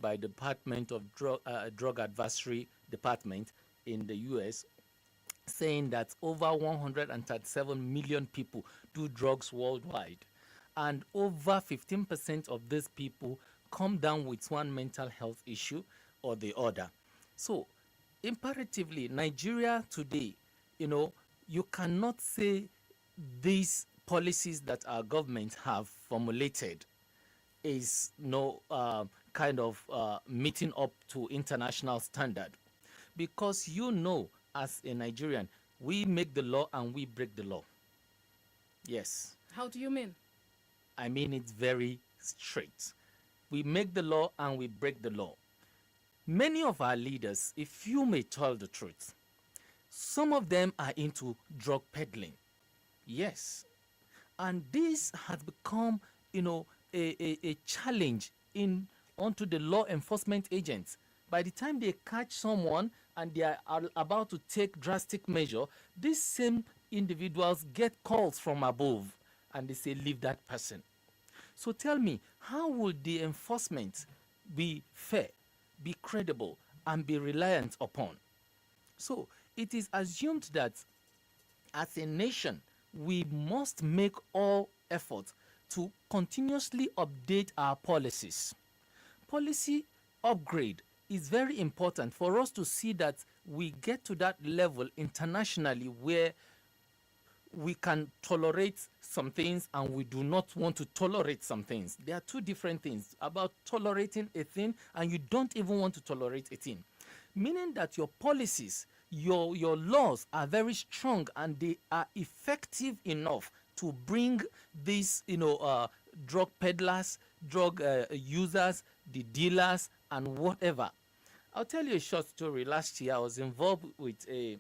by the Department of Drug Advisory Department in the US, saying that over 137 million people do drugs worldwide, and over 15% of these people come down with one mental health issue or the other. So, imperatively, Nigeria today, you cannot say these policies that our government have formulated is no kind of meeting up to international standard, because as a Nigerian, we make the law and we break the law. Yes. How do you mean? I mean it very straight. We make the law and we break the law. Many of our leaders, if you may tell the truth, some of them are into drug peddling. Yes. And this has become, a challenge onto the law enforcement agents. By the time they catch someone and they are about to take drastic measure, these same individuals get calls from above and they say, leave that person. So tell me, how would the enforcement be fair, be credible, and be reliant upon? So it is assumed that as a nation, we must make all efforts to continuously update our policies. Policy upgrade is very important for us to see that we get to that level internationally where we can tolerate some things and we do not want to tolerate some things. There are two different things about tolerating a thing and you don't even want to tolerate a thing. Meaning that your policies, your laws are very strong and they are effective enough to bring these, drug peddlers, drug users, the dealers, and whatever. I'll tell you a short story. Last year, I was involved with a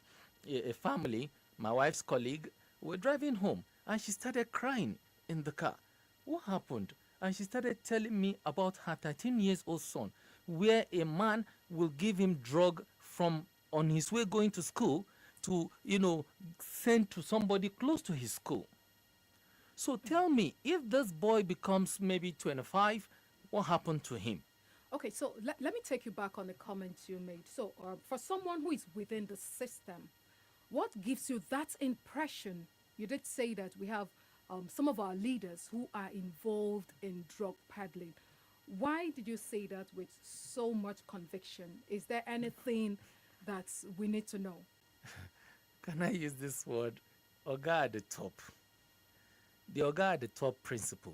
family, my wife's colleague. We're driving home, and she started crying in the car. What happened? And she started telling me about her 13-year-old son, where a man will give him drug from on his way going to school to, send to somebody close to his school. So tell me, if this boy becomes maybe 25, what happened to him? Okay, so let me take you back on the comments you made. So for someone who is within the system, what gives you that impression? You did say that we have some of our leaders who are involved in drug peddling. Why did you say that with so much conviction? Is there anything that we need to know? Can I use this word? Oga at the top. The Oga at the top principle.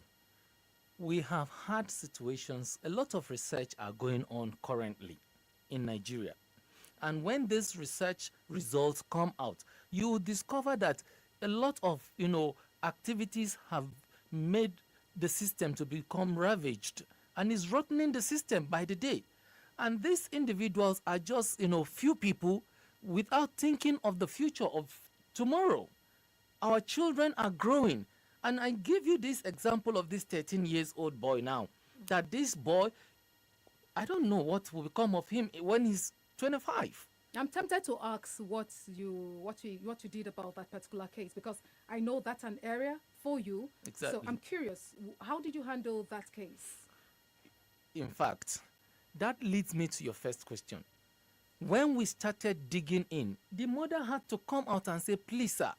We have had situations, a lot of research are going on currently in Nigeria. And when these research results come out, you will discover that a lot of, activities have made the system to become ravaged and is rotting the system by the day. And these individuals are just, few people without thinking of the future of tomorrow. Our children are growing. And I give you this example of this 13-year-old boy now, that this boy, I don't know what will become of him when he's 25. I'm tempted to ask what you did about that particular case, because I know that's an area for you. Exactly. So I'm curious, how did you handle that case? In fact, that leads me to your first question. When we started digging in, the mother had to come out and say, please, sir,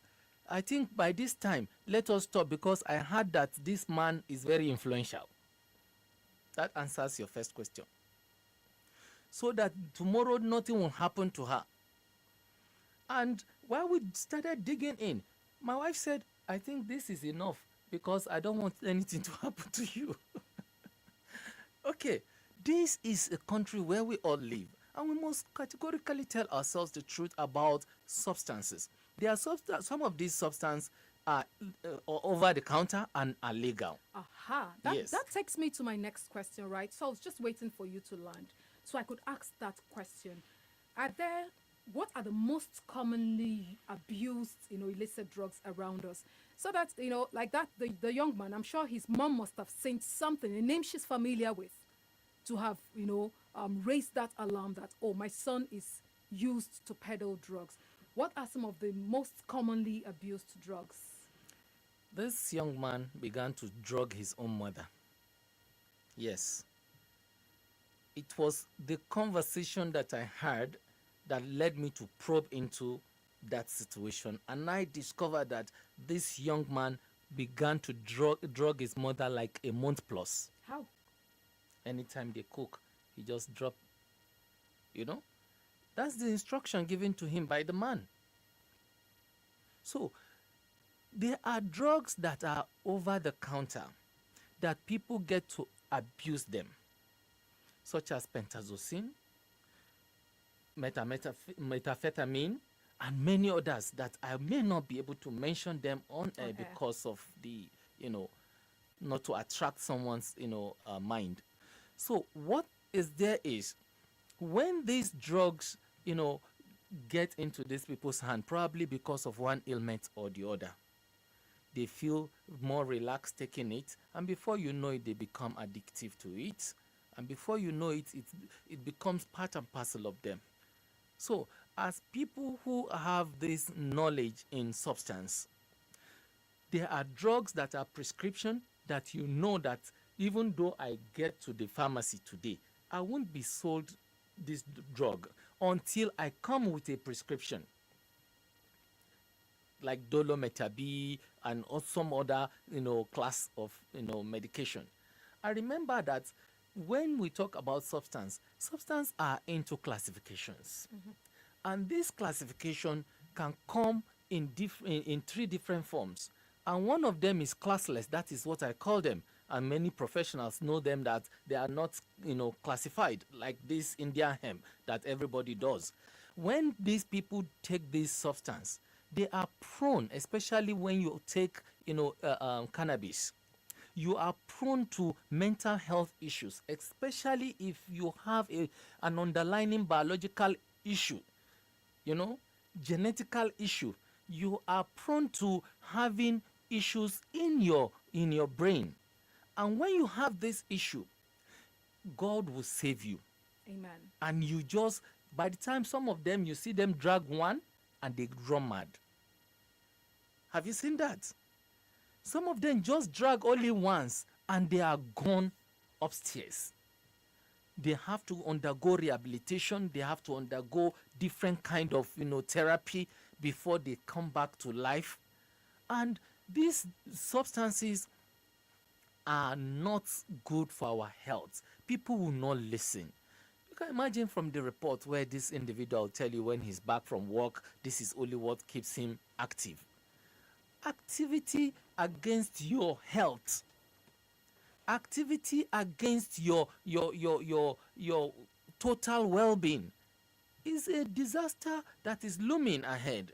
I think by this time, let us stop because I heard that this man is very influential. That answers your first question. So that tomorrow nothing will happen to her. And while we started digging in, my wife said, I think this is enough because I don't want anything to happen to you. Okay, this is a country where we all live, and we must categorically tell ourselves the truth about substances. There are some of these substances are over the counter and are legal. Aha, Yes. that takes me to my next question, right? So I was just waiting for you to land so I could ask that question. What are the most commonly abused, illicit drugs around us? So that, like that, the young man, I'm sure his mom must have seen something, a name she's familiar with, to have, raised that alarm that, oh, my son is used to peddle drugs. What are some of the most commonly abused drugs? This young man began to drug his own mother. Yes. It was the conversation that I had that led me to probe into that situation. And I discovered that this young man began to drug his mother like a month plus. How? Anytime they cook, he just drop, you know. That's the instruction given to him by the man. So there are drugs that are over the counter that people get to abuse them, such as pentazocine, methamphetamine, and many others that I may not be able to mention them on air On air. because of the, you know, not to attract someone's, mind. So what is there is when these drugs, get into these people's hand, probably because of one ailment or the other, they feel more relaxed taking it, and before you know it, they become addictive to it, and before you know it, it becomes part and parcel of them. So, as people who have this knowledge in substance, there are drugs that are prescription that you know that even though I get to the pharmacy today, I won't be sold this drug until I come with a prescription, like dolometab and some other class of medication. I remember that when we talk about substance are into classifications, and this classification can come in three different forms, and one of them is classless. That is what I call them, and many professionals know them that they are not classified, like this Indian hemp that everybody does. When these people take this substance, they are prone, especially when you take cannabis, you are prone to mental health issues, especially if you have an underlying biological issue, you know, genetical issue. You are prone to having issues in your brain. And when you have this issue, God will save you. Amen. And you just, by the time some of them, you see them drag one and they run mad. Have you seen that? Some of them just drag only once and they are gone upstairs. They have to undergo rehabilitation. They have to undergo different kind of therapy before they come back to life. And these substances are not good for our health. People will not listen. You can imagine from the report where this individual will tell you when he's back from work, this is only what keeps him active. Activity against your health, activity against your total well-being is a disaster that is looming ahead.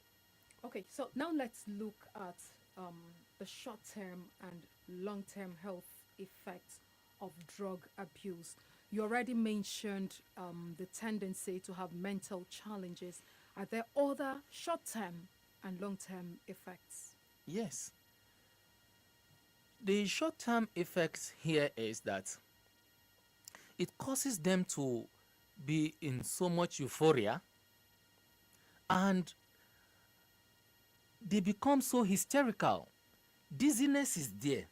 Okay, so now let's look at um, the short term and long term health effects of drug abuse. You already mentioned the tendency to have mental challenges. Are there other short term and long term effects? Yes. The short-term effects here is that it causes them to be in so much euphoria, and they become so hysterical. Dizziness is there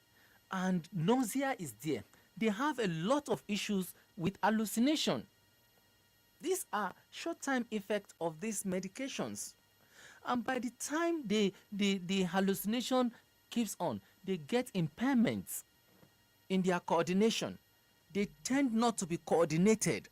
and nausea is there. They have a lot of issues with hallucination. These are short-term effects of these medications. And by the time the hallucination keeps on, they get impairments in their coordination. They tend not to be coordinated.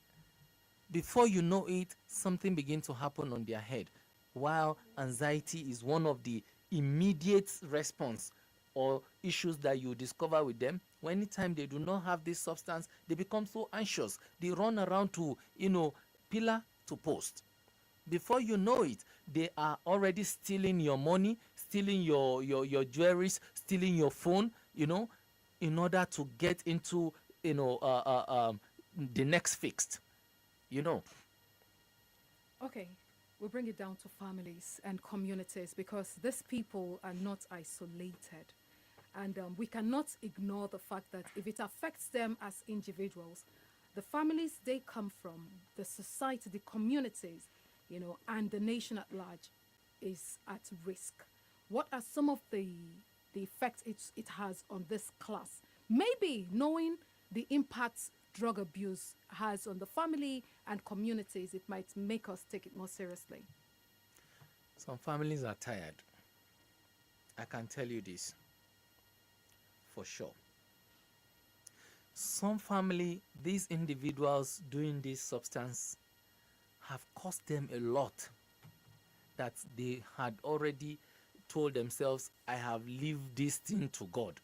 Before you know it, something begins to happen on their head. While anxiety is one of the immediate response or issues that you discover with them, when anytime they do not have this substance, they become so anxious. They run around to, pillar to post. Before you know it, they are already stealing your money, stealing your jewelries, stealing your phone, in order to get into, the next fixed, you know. Okay, we bring it down to families and communities because these people are not isolated. And we cannot ignore the fact that if it affects them as individuals, the families they come from, the society, the communities, and the nation at large is at risk. What are some of the effects it has on this class? Maybe knowing the impacts drug abuse has on the family and communities, it might make us take it more seriously. Some families are tired. I can tell you this for sure. Some family, these individuals doing this substance have cost them a lot that they had already told themselves, I have lived this thing to God.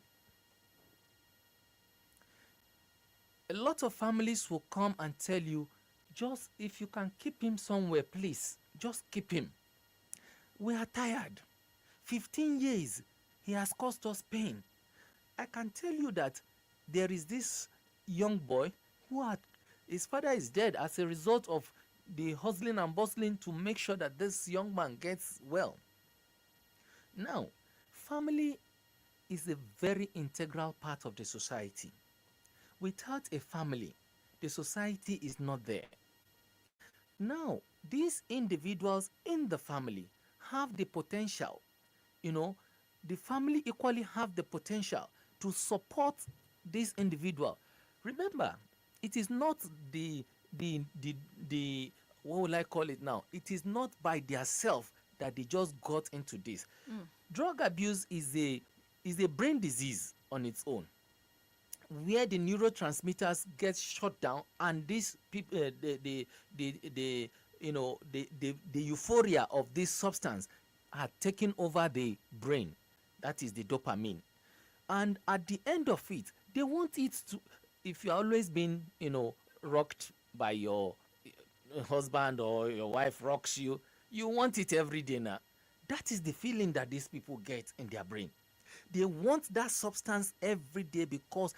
A lot of families will come and tell you, just if you can keep him somewhere, please, just keep him. We are tired. 15 years, he has caused us pain. I can tell you that there is this young boy who had, his father is dead as a result of the hustling and bustling to make sure that this young man gets well. Now, family is a very integral part of the society. Without a family, the society is not there. Now, these individuals in the family have the potential, you know, the family equally have the potential to support this individual. Remember, it is not the what will I call it now? It is not by their self that they just got into this. Drug abuse is a brain disease on its own, where the neurotransmitters get shut down and this people the the euphoria of this substance are taking over the brain, that is the dopamine, and at the end of it they want it to, if you're always being rocked by your husband or your wife rocks you, you want it every day now. That is the feeling that these people get in their brain. They want that substance every day because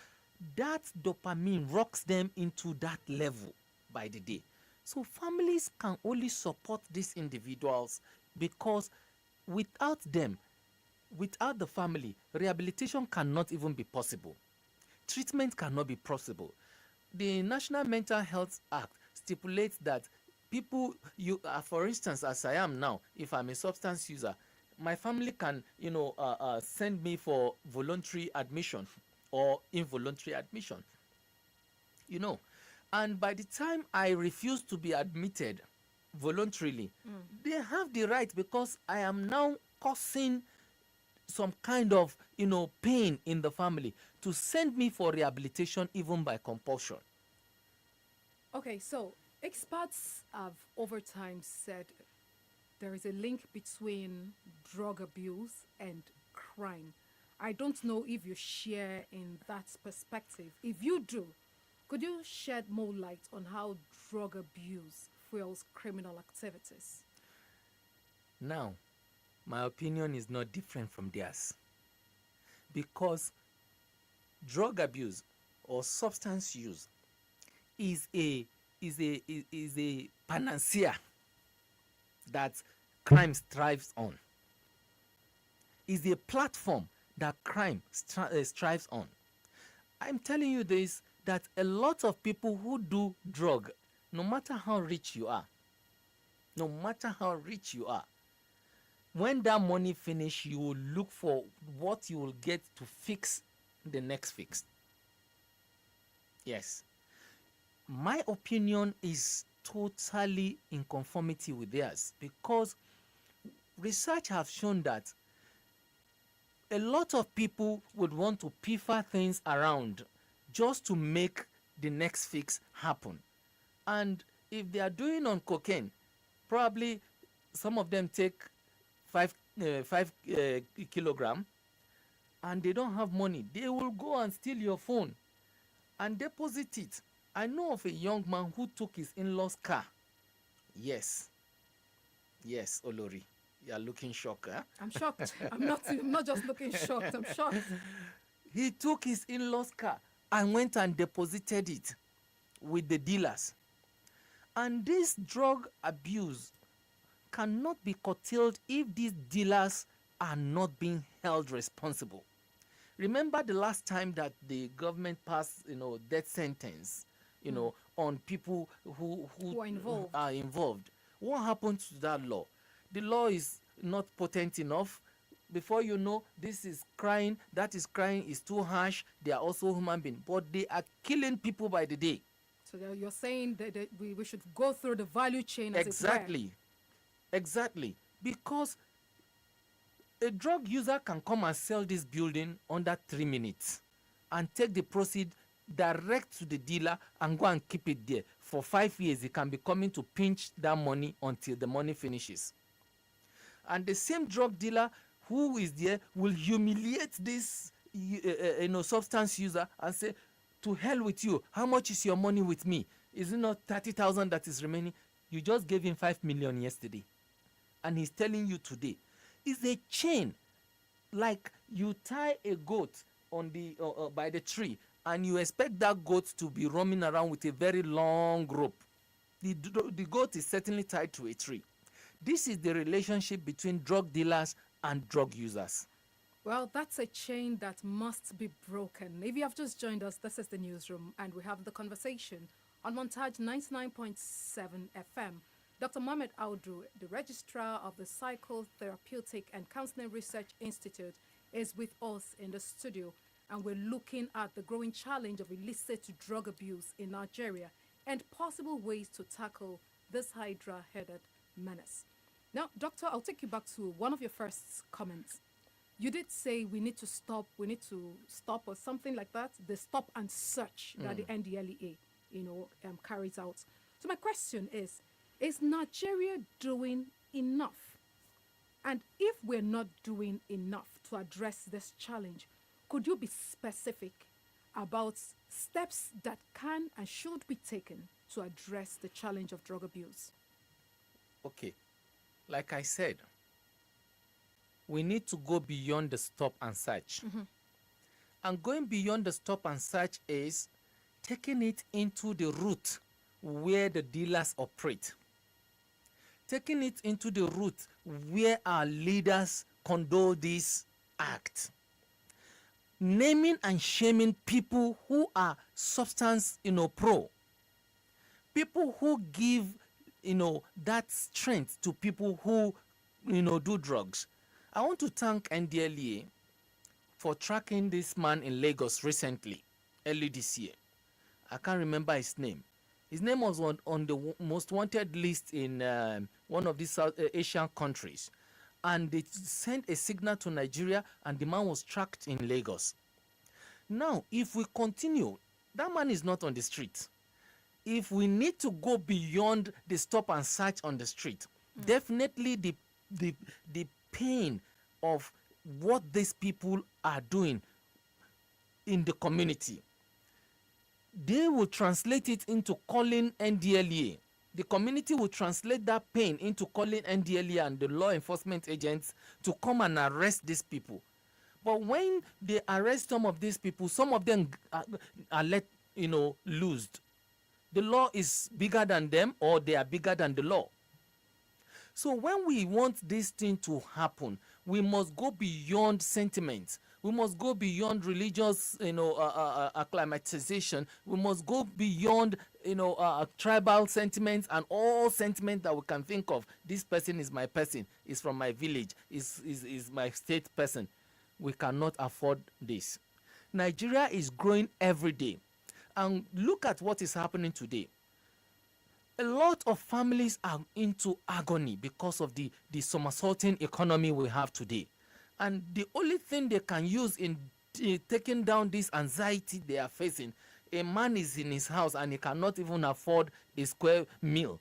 that dopamine rocks them into that level by the day. So families can only support these individuals because without them, without the family, rehabilitation cannot even be possible. Treatment cannot be possible. The National Mental Health Act stipulates that people, for instance, as I am now, if I'm a substance user, my family can, send me for voluntary admission or involuntary admission, you know. And by the time I refuse to be admitted voluntarily, they have the right because I am now causing some kind of, pain in the family to send me for rehabilitation even by compulsion. Okay, so experts have over time said there is a link between drug abuse and crime. I don't know if you share in that perspective. If you do, could you shed more light on how drug abuse fuels criminal activities? Now, my opinion is not different from theirs because drug abuse or substance use is a panacea that crime strives on. Is a platform that crime strives on. I'm telling you this, that a lot of people who do drug, no matter how rich you are, no matter how rich you are, when that money finish, you will look for what you will get to fix the next fix. Yes. My opinion is totally in conformity with theirs because research has shown that a lot of people would want to piffer things around just to make the next fix happen. And if they are doing on cocaine, probably some of them take 5 kilogram and they don't have money. They will go and steal your phone and deposit it. I know of a young man who took his in-laws car. Yes. Yes, Olori. You are looking shocked, huh? I'm shocked. I'm not just looking shocked. I'm shocked. He took his in-laws car and went and deposited it with the dealers. And this drug abuse cannot be curtailed if these dealers are not being held responsible. Remember the last time that the government passed, death sentence, on people Who are involved. are involved. What happened to that law? The law is not potent enough Before you know, this is crying, that is crying, is too harsh. They are also human beings, but they are killing people by the day. So you're saying that we should go through the value chain, as it were. Exactly, exactly. Because a drug user can come and sell this building under 3 minutes and take the proceed direct to the dealer and go and keep it there for 5 years. He can be coming to pinch that money until the money finishes. And the same drug dealer who is there will humiliate this substance user and say, to hell with you, how much is your money with me? Is it not 30,000 that is remaining? You just gave him 5 million yesterday, and he's telling you today. It's a chain. Like you tie a goat on the by the tree, and you expect that goat to be roaming around with a very long rope. The goat is certainly tied to a tree. This is the relationship between drug dealers and drug users. Well, that's a chain that must be broken. If you have just joined us, this is the newsroom, and we have the conversation on Montage 99.7 FM. Dr. Mohamed Audu, the registrar of the Psychotherapeutic and Counseling Research Institute, is with us in the studio, and we're looking at the growing challenge of illicit drug abuse in Nigeria and possible ways to tackle this hydra-headed menace. Now, Doctor, I'll take you back to one of your first comments. You did say we need to stop or something like that, the stop and search that the NDLEA, carries out. So my question is Nigeria doing enough? And if we're not doing enough to address this challenge, could you be specific about steps that can and should be taken to address the challenge of drug abuse? Okay, like I said, we need to go beyond the stop and search. And going beyond the stop and search is taking it into the route where the dealers operate. Taking it into the route where our leaders condone this act. Naming and shaming people who are substance, pro. People who give, that strength to people who, do drugs. I want to thank NDLEA for tracking this man in Lagos recently, early this year. I can't remember his name. His name was on the most wanted list in one of these South Asian countries. And they sent a signal to Nigeria, and the man was tracked in Lagos. Now, if we continue, that man is not on the street. If we need to go beyond the stop and search on the street, definitely the pain of what these people are doing in the community, they will translate it into calling NDLEA. The community will translate that pain into calling NDLEA and the law enforcement agents to come and arrest these people. But when they arrest some of these people, some of them are let loose. The law is bigger than them, or they are bigger than the law. So when we want this thing to happen, we must go beyond sentiment. We must go beyond religious, acclimatization. We must go beyond, tribal sentiments and all sentiment that we can think of. This person is my person, is from my village, is my state person. We cannot afford this. Nigeria is growing every day. And look at what is happening today. A lot of families are into agony because of the somersaulting economy we have today. And the only thing they can use in taking down this anxiety they are facing, a man is in his house and he cannot even afford a square meal.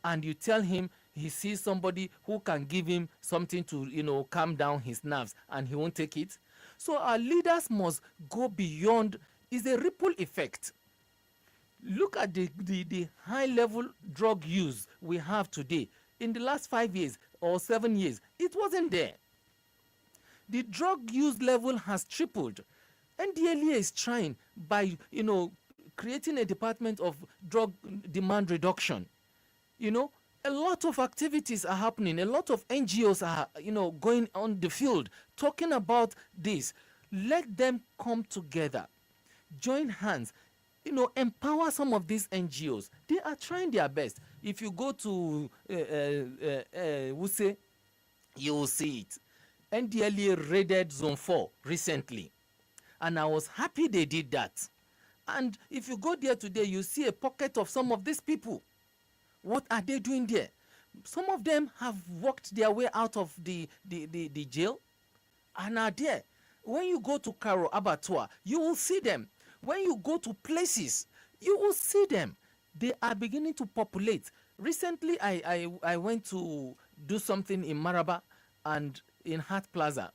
And you tell him he sees somebody who can give him something to, calm down his nerves, and he won't take it. So our leaders must go beyond. It's a ripple effect. Look at the high-level drug use we have today. In the last 5 years or 7 years, it wasn't there. The drug use level has tripled. NDLEA is trying by, creating a department of drug demand reduction. A lot of activities are happening. A lot of NGOs are, going on the field talking about this. Let them come together, join hands. Empower some of these NGOs. They are trying their best. If you go to Wuse, you will see it. NDLEA raided Zone 4 recently, and I was happy they did that. And if you go there today, you see a pocket of some of these people. What are they doing there? Some of them have worked their way out of the jail and are there. When you go to Caro Abattoir, you will see them. When you go to places, you will see them. They are beginning to populate. Recently, I went to do something in Maraba and in Hart Plaza.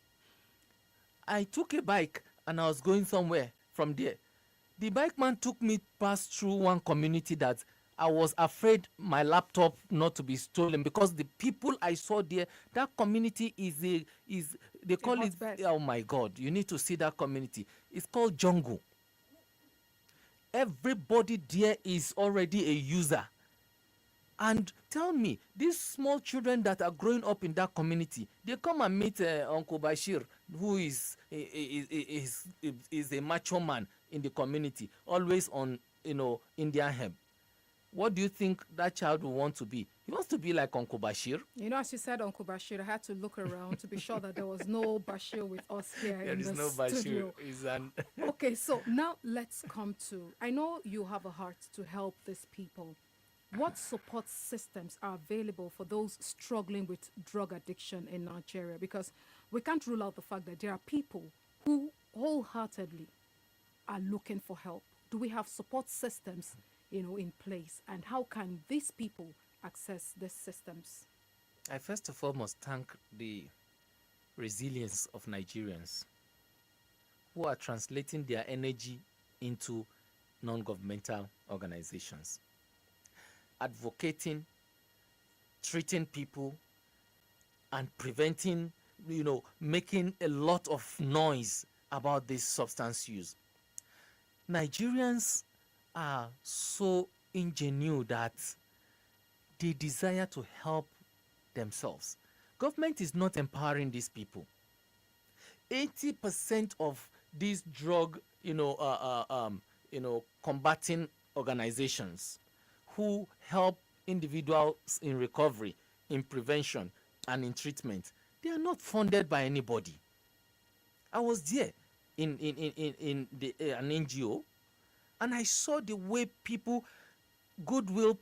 I took a bike and I was going somewhere from there. The bike man took me past through one community that I was afraid my laptop not to be stolen, because the people I saw there, that community is they call it, hotbed. oh my God, you need to see that community. It's called jungle. Everybody there is already a user. And tell me, these small children that are growing up in that community, they come and meet Uncle Bashir, who is a macho man in the community, always on, Indian hemp. What do you think that child will want to be? He wants to be like Uncle Bashir. You know, as you said, Uncle Bashir, I had to look around to be sure that there was no Bashir with us here There in is the no Bashir. studio. Is an Okay, so now let's come to. I know you have a heart to help these people. What support systems are available for those struggling with drug addiction in Nigeria? Because we can't rule out the fact that there are people who wholeheartedly are looking for help. Do we have support systems, in place? And how can these people access these systems? I first of all must thank the resilience of Nigerians who are translating their energy into non-governmental organizations, advocating, treating people, and preventing, making a lot of noise about this substance use. Nigerians are so ingenuous that they desire to help themselves. Government is not empowering these people. 80% of these drug, combating organizations who help individuals in recovery, in prevention, and in treatment, they are not funded by anybody. I was there in an NGO, and I saw the way people, goodwill,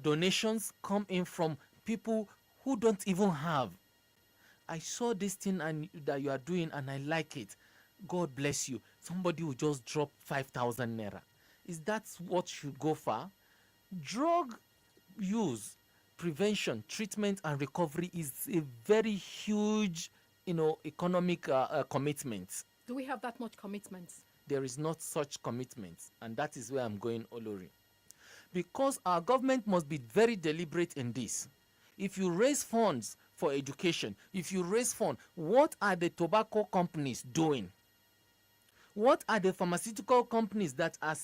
donations come in from people who don't even have. I saw this thing that you are doing, and I like it. God bless you. Somebody will just drop 5,000 naira. Is that what should go far? Drug use, prevention, treatment, and recovery is a very huge, economic commitment. Do we have that much commitment? There is not such commitment, and that is where I'm going, Olori. Because our government must be very deliberate in this. If you raise funds for education, if you raise funds, what are the tobacco companies doing? What are the pharmaceutical companies that are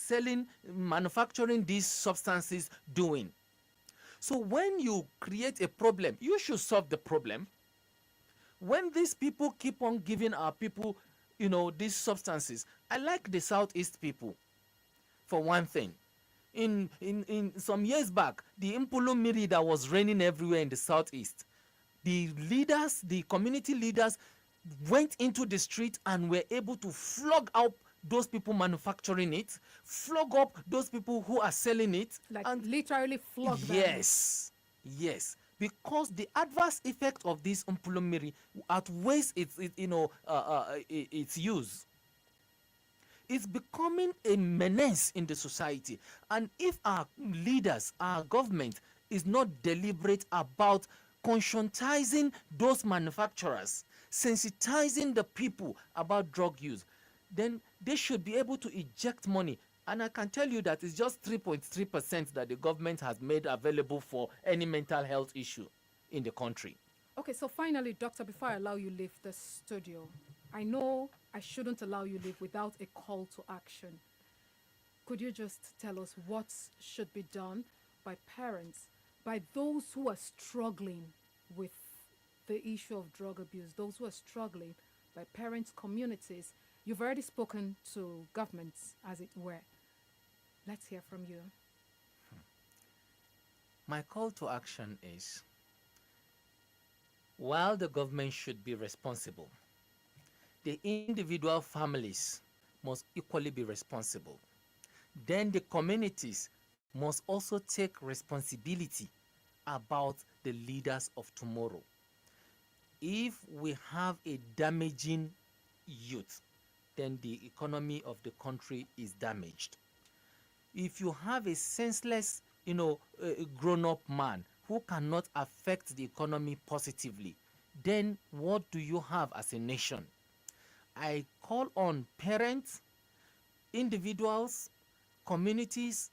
manufacturing these substances doing? So when you create a problem, you should solve the problem. When these people keep on giving our people, these substances, I like the Southeast people, for one thing. In some years back, the Impulumiri that was raining everywhere in the Southeast, the leaders, the community leaders, went into the street and were able to flog out those people manufacturing it, flog up those people who are selling it, Like and literally flog them. yes, because the adverse effect of this umpulumiri outweighs its use. It's becoming a menace in the society, and if our leaders, our government, is not deliberate about conscientizing those manufacturers, sensitizing the people about drug use, then they should be able to eject money. And I can tell you that it's just 3.3% that the government has made available for any mental health issue in the country. Okay, so finally, Doctor, before I allow you leave the studio, I know I shouldn't allow you leave without a call to action. Could you just tell us what should be done by parents, by those who are struggling with the issue of drug abuse, those who are struggling, by parents, communities? You've already spoken to governments, as it were. Let's hear from you. My call to action is, While the government should be responsible, the individual families must equally be responsible. Then the communities must also take responsibility about the leaders of tomorrow. If we have a damaging youth, then the economy of the country is damaged. If you have a senseless, grown up man who cannot affect the economy positively, then what do you have as a nation? I call on parents, individuals, communities,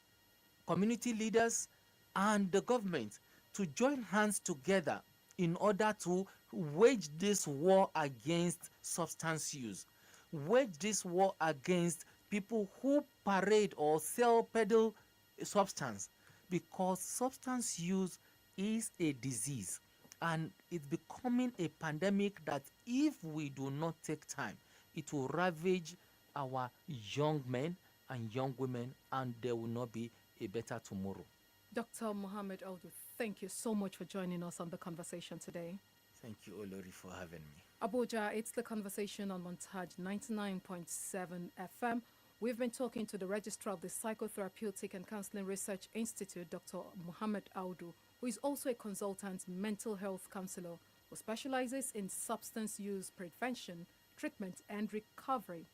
community leaders, and the government to join hands together in order to wage this war against substance use, wage this war against people who parade or sell peddle substance, because substance use is a disease and it's becoming a pandemic that if we do not take time, it will ravage our young men and young women, and there will not be a better tomorrow. Dr. Mohammed Aldu, thank you so much for joining us on the conversation today. Thank you, Olori, for having me. Abuja, it's the conversation on Montage 99.7 FM. We've been talking to the registrar of the Psychotherapeutic and Counseling Research Institute, Dr. Mohammed Audu, who is also a consultant mental health counselor who specializes in substance use prevention, treatment, and recovery.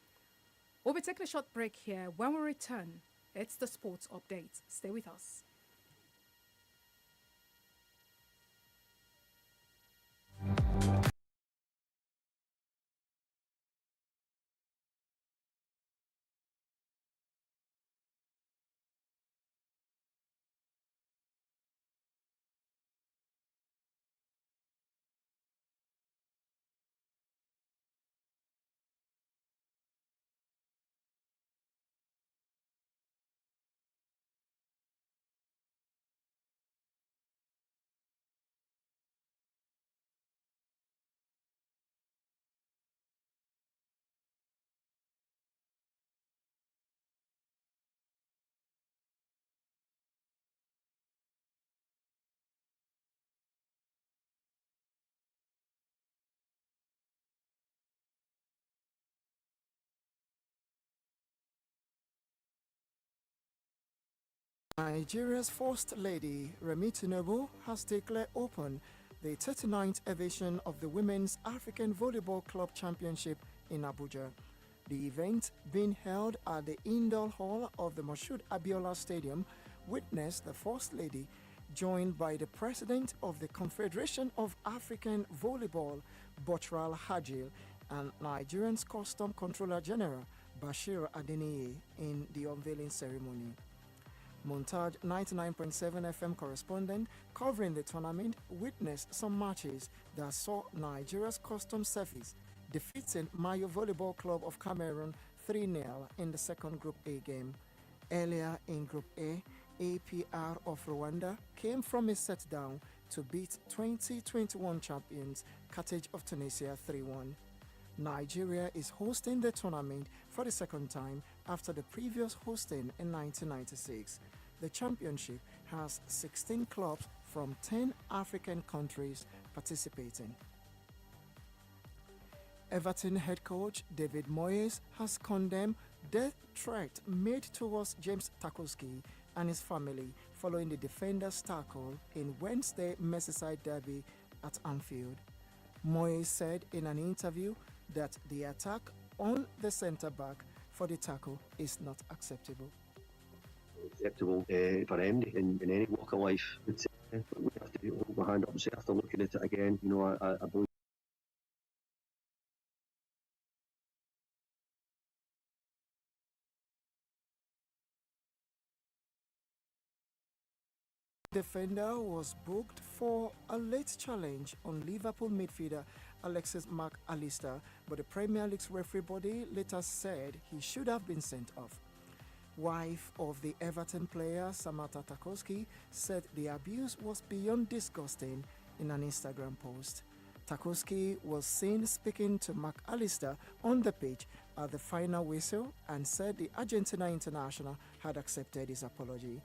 We'll be taking a short break here. When we return, it's the sports update. Stay with us. Nigeria's First Lady, Remi Tinubu, has declared open the 39th edition of the Women's African Volleyball Club Championship in Abuja. The event, being held at the indoor hall of the Moshood Abiola Stadium, witnessed the First Lady, joined by the President of the Confederation of African Volleyball, Botral Hajil, and Nigerian's Custom Controller General, Bashir Adeniyi, in the unveiling ceremony. Montage 99.7 FM correspondent covering the tournament witnessed some matches that saw Nigeria's Custom Service defeating Mayo Volleyball Club of Cameroon 3-0 in the second Group A game. Earlier in Group A, APR of Rwanda came from a set down to beat 2021 champions Carthage of Tunisia 3-1. Nigeria is hosting the tournament for the second time after the previous hosting in 1996. The championship has 16 clubs from 10 African countries participating. Everton head coach David Moyes has condemned death threat made towards James Tarkowski and his family following the defender's tackle in Wednesday Merseyside derby at Anfield. Moyes said in an interview that the attack on the centre-back for the tackle is not acceptable. Acceptable for anybody in any walk of life. But we have to hold my hand up and say after looking at it again, I believe. Defender was booked for a late challenge on Liverpool midfielder Alexis Mac Allister, but the Premier League's referee body later said he should have been sent off. Wife of the Everton player Samantha Tarkowski said the abuse was beyond disgusting in an Instagram post. Tarkowski was seen speaking to Mac Allister on the pitch at the final whistle and said the Argentina international had accepted his apology.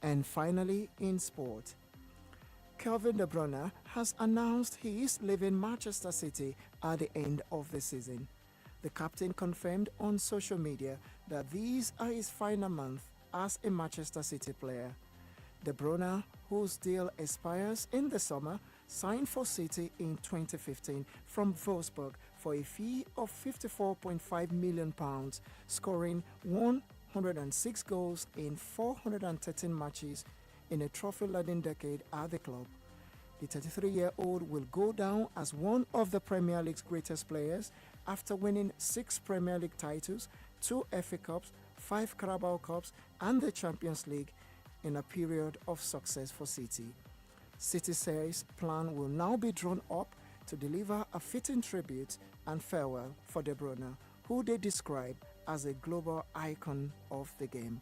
And finally, in sport, Kevin De Bruyne has announced he is leaving Manchester City at the end of the season. The captain confirmed on social media that these are his final months as a Manchester City player. De Bruyne, whose deal expires in the summer, signed for City in 2015 from Wolfsburg for a fee of £54.5 million, scoring 106 goals in 413 matches in a trophy-laden decade at the club. The 33-year-old will go down as one of the Premier League's greatest players after winning 6 Premier League titles, 2 FA Cups, 5 Carabao Cups, and the Champions League in a period of success for City. City says plan will now be drawn up to deliver a fitting tribute and farewell for De Bruyne, who they describe as a global icon of the game.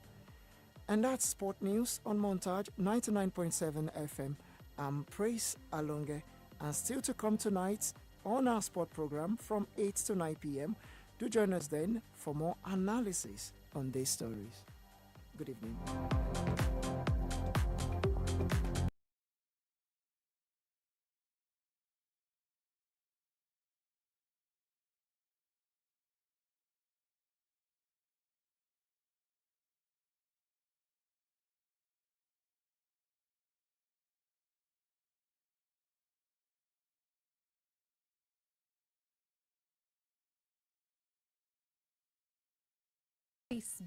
And that's sport news on Montage 99.7 FM. I'm Praise Alonge, and still to come tonight on our sport program from 8 to 9 p.m. Do join us then for more analysis on these stories. Good evening.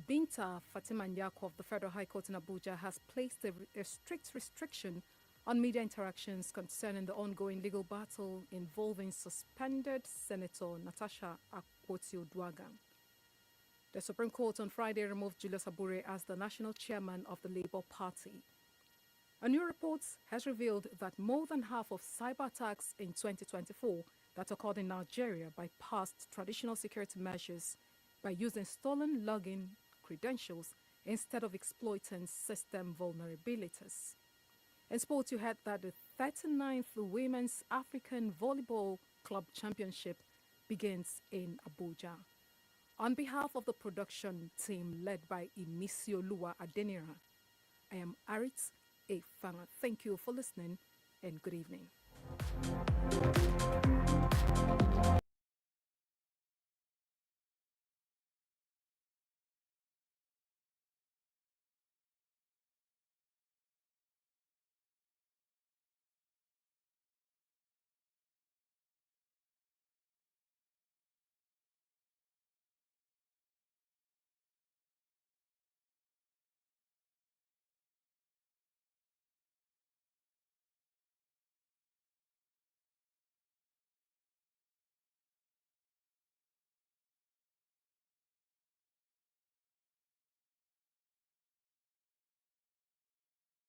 Binta Fatima Nyako of the Federal High Court in Abuja has placed a strict restriction on media interactions concerning the ongoing legal battle involving suspended Senator Natasha Akpoti-Oduaghan. The Supreme Court on Friday removed Julius Abure as the national chairman of the Labour Party. A new report has revealed that more than half of cyber attacks in 2024 that occurred in Nigeria bypassed traditional security measures by using stolen login credentials instead of exploiting system vulnerabilities. In sports, you heard that the 39th Women's African Volleyball Club Championship begins in Abuja. On behalf of the production team led by Imisioluwa Adenira, I am Arit Efana. Thank you for listening and good evening.